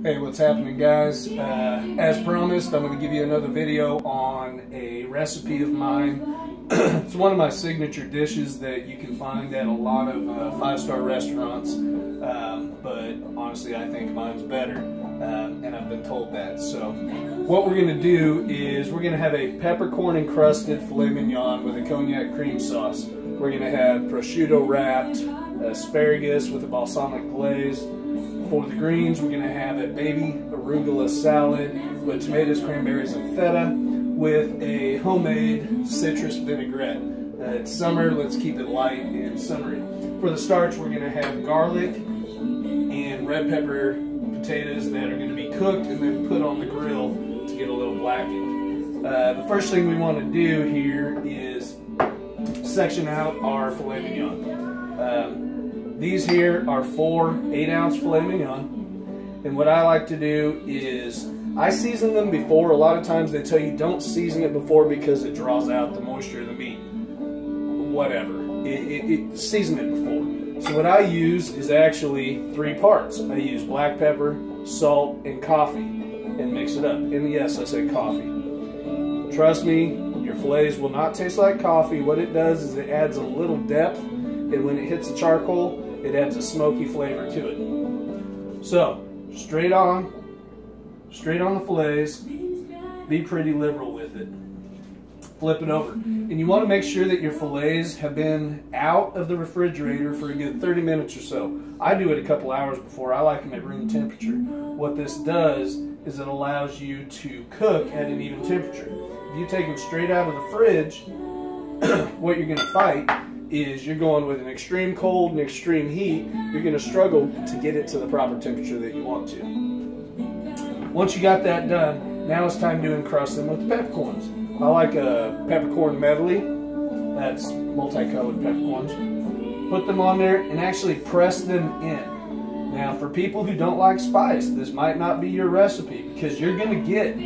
Hey, what's happening, guys? As promised, I'm going to give you another video on a recipe of mine. It's one of my signature dishes that you can find at a lot of five-star restaurants, but honestly I think mine's better, and I've been told that. So what we're going to do is we're going to have a peppercorn encrusted filet mignon with a cognac cream sauce. We're going to have prosciutto wrapped asparagus with a balsamic glaze. For the greens, we're going to have a baby arugula salad with tomatoes, cranberries, and feta with a homemade citrus vinaigrette. It's summer, let's keep it light and summery. For the starch, we're going to have garlic and red pepper potatoes that are going to be cooked and then put on the grill to get a little blackened. The first thing we want to do here is section out our filet mignon. These here are 4 8-ounce filet mignon, and what I like to do is I season them before. A lot of times they tell you don't season it before because it draws out the moisture of the meat. Whatever, season it before. So what I use is actually 3 parts. I use black pepper, salt, and coffee, and mix it up. And yes, I said coffee. Trust me, your fillets will not taste like coffee. What it does is it adds a little depth, and when it hits the charcoal, it adds a smoky flavor to it. So, straight on the fillets. Be pretty liberal with it. Flip it over. And you want to make sure that your fillets have been out of the refrigerator for a good 30 minutes or so. I do it a couple hours before. I like them at room temperature. What this does is it allows you to cook at an even temperature. If you take them straight out of the fridge, what you're going to fight is you're going with an extreme cold and extreme heat. You're going to struggle to get it to the proper temperature that you want to. Once you got that done, now it's time to encrust them with the peppercorns. I like a peppercorn medley. That's multicolored peppercorns. Put them on there and actually press them in. Now, for people who don't like spice, this might not be your recipe because you're going to get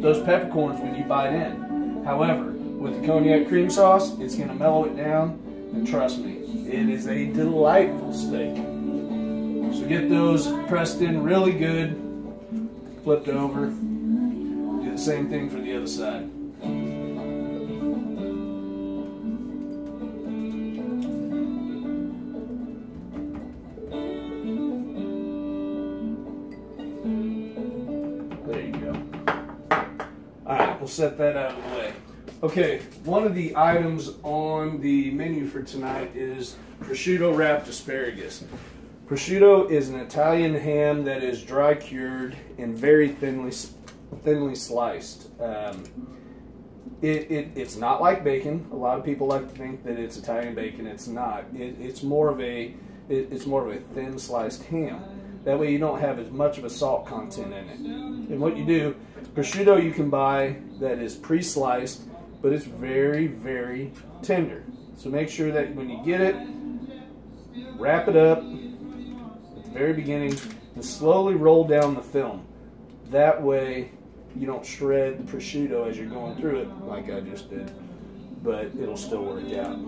those peppercorns when you bite in. However, with the cognac cream sauce, it's going to mellow it down. And trust me, it is a delightful steak. So get those pressed in really good, flipped over, do the same thing for the other side. There you go. Alright, we'll set that out of the way. Okay, one of the items on the menu for tonight is prosciutto wrapped asparagus. Prosciutto is an Italian ham that is dry cured and very thinly sliced. It's not like bacon. A lot of people like to think that it's Italian bacon. It's not. It's more of a thin sliced ham. That way you don't have as much of a salt content in it. And what you do, prosciutto you can buy that is pre-sliced, but it's very, very tender. So make sure that when you get it, wrap it up at the very beginning and slowly roll down the film. That way you don't shred the prosciutto as you're going through it like I just did, but it'll still work out.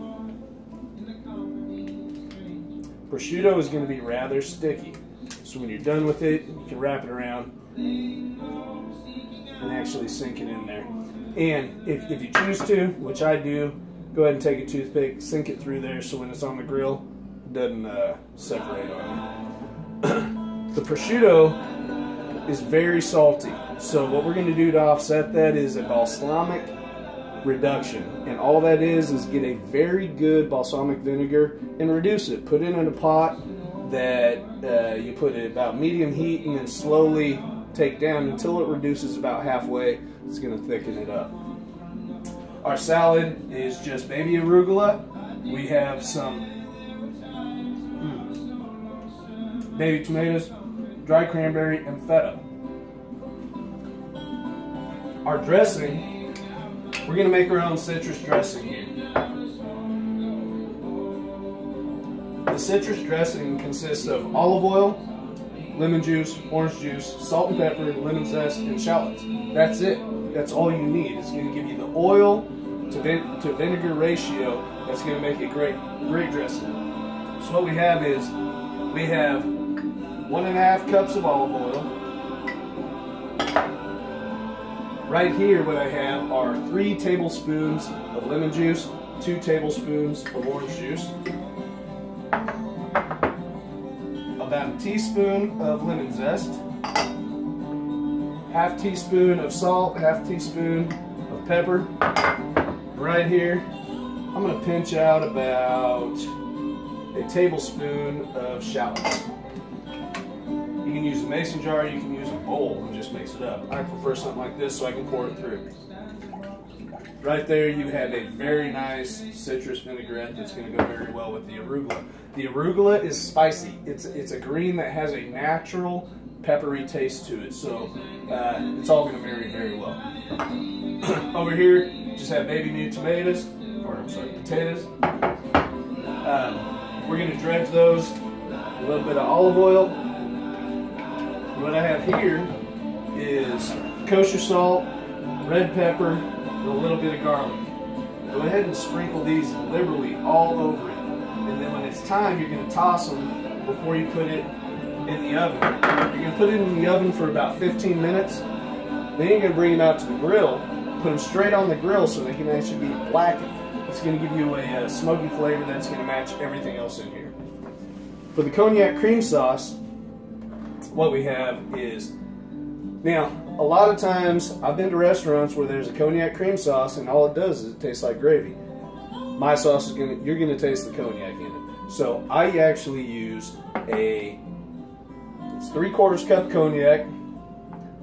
Prosciutto is going to be rather sticky. So when you're done with it, you can wrap it around and actually sink it in there. And if you choose to, which I do, go ahead and take a toothpick, sink it through there so when it's on the grill, it doesn't separate on you. The prosciutto is very salty. So what we're going to do to offset that is a balsamic reduction. And all that is get a very good balsamic vinegar and reduce it. Put it in a pot that you put it about medium heat and then slowly take down until it reduces about halfway. It's going to thicken it up. Our salad is just baby arugula. We have some baby tomatoes, dry cranberry, and feta. Our dressing, we're going to make our own citrus dressing here. The citrus dressing consists of olive oil, lemon juice, orange juice, salt and pepper, lemon zest, and shallots. That's it. That's all you need. It's going to give you the oil to vinegar ratio that's going to make it great dressing. So what we have is, we have 1.5 cups of olive oil, Right here, what I have are 3 tablespoons of lemon juice, 2 tablespoons of orange juice, about a teaspoon of lemon zest, half teaspoon of salt, half teaspoon of pepper. Right here, I'm going to pinch out about a tablespoon of shallots. You can use a mason jar, you can use a bowl and just mix it up. I prefer something like this so I can pour it through. Right there you have a very nice citrus vinaigrette that's going to go very well with the arugula. The arugula is spicy. It's a green that has a natural peppery taste to it, so it's all going to marry very well. Over here, just have baby new tomatoes, or I'm sorry, potatoes. We're going to dredge those, a little bit of olive oil. What I have here is kosher salt, red pepper, and a little bit of garlic. Go ahead and sprinkle these liberally all over it. And then when it's time, you're going to toss them before you put it in the oven. You're going to put it in the oven for about 15 minutes. Then you're going to bring them out to the grill, put them straight on the grill so they can actually be blackened. It's going to give you a smoky flavor that's going to match everything else in here. For the cognac cream sauce, what we have is, now a lot of times I've been to restaurants where there's a cognac cream sauce and all it does is it tastes like gravy. My sauce is you're gonna taste the cognac in it. So I actually use it's 3/4 cup cognac.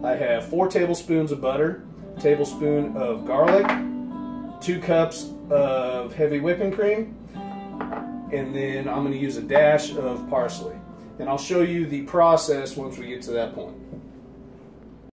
I have 4 tablespoons of butter, a tablespoon of garlic, 2 cups of heavy whipping cream, and then I'm going to use a dash of parsley. And I'll show you the process once we get to that point.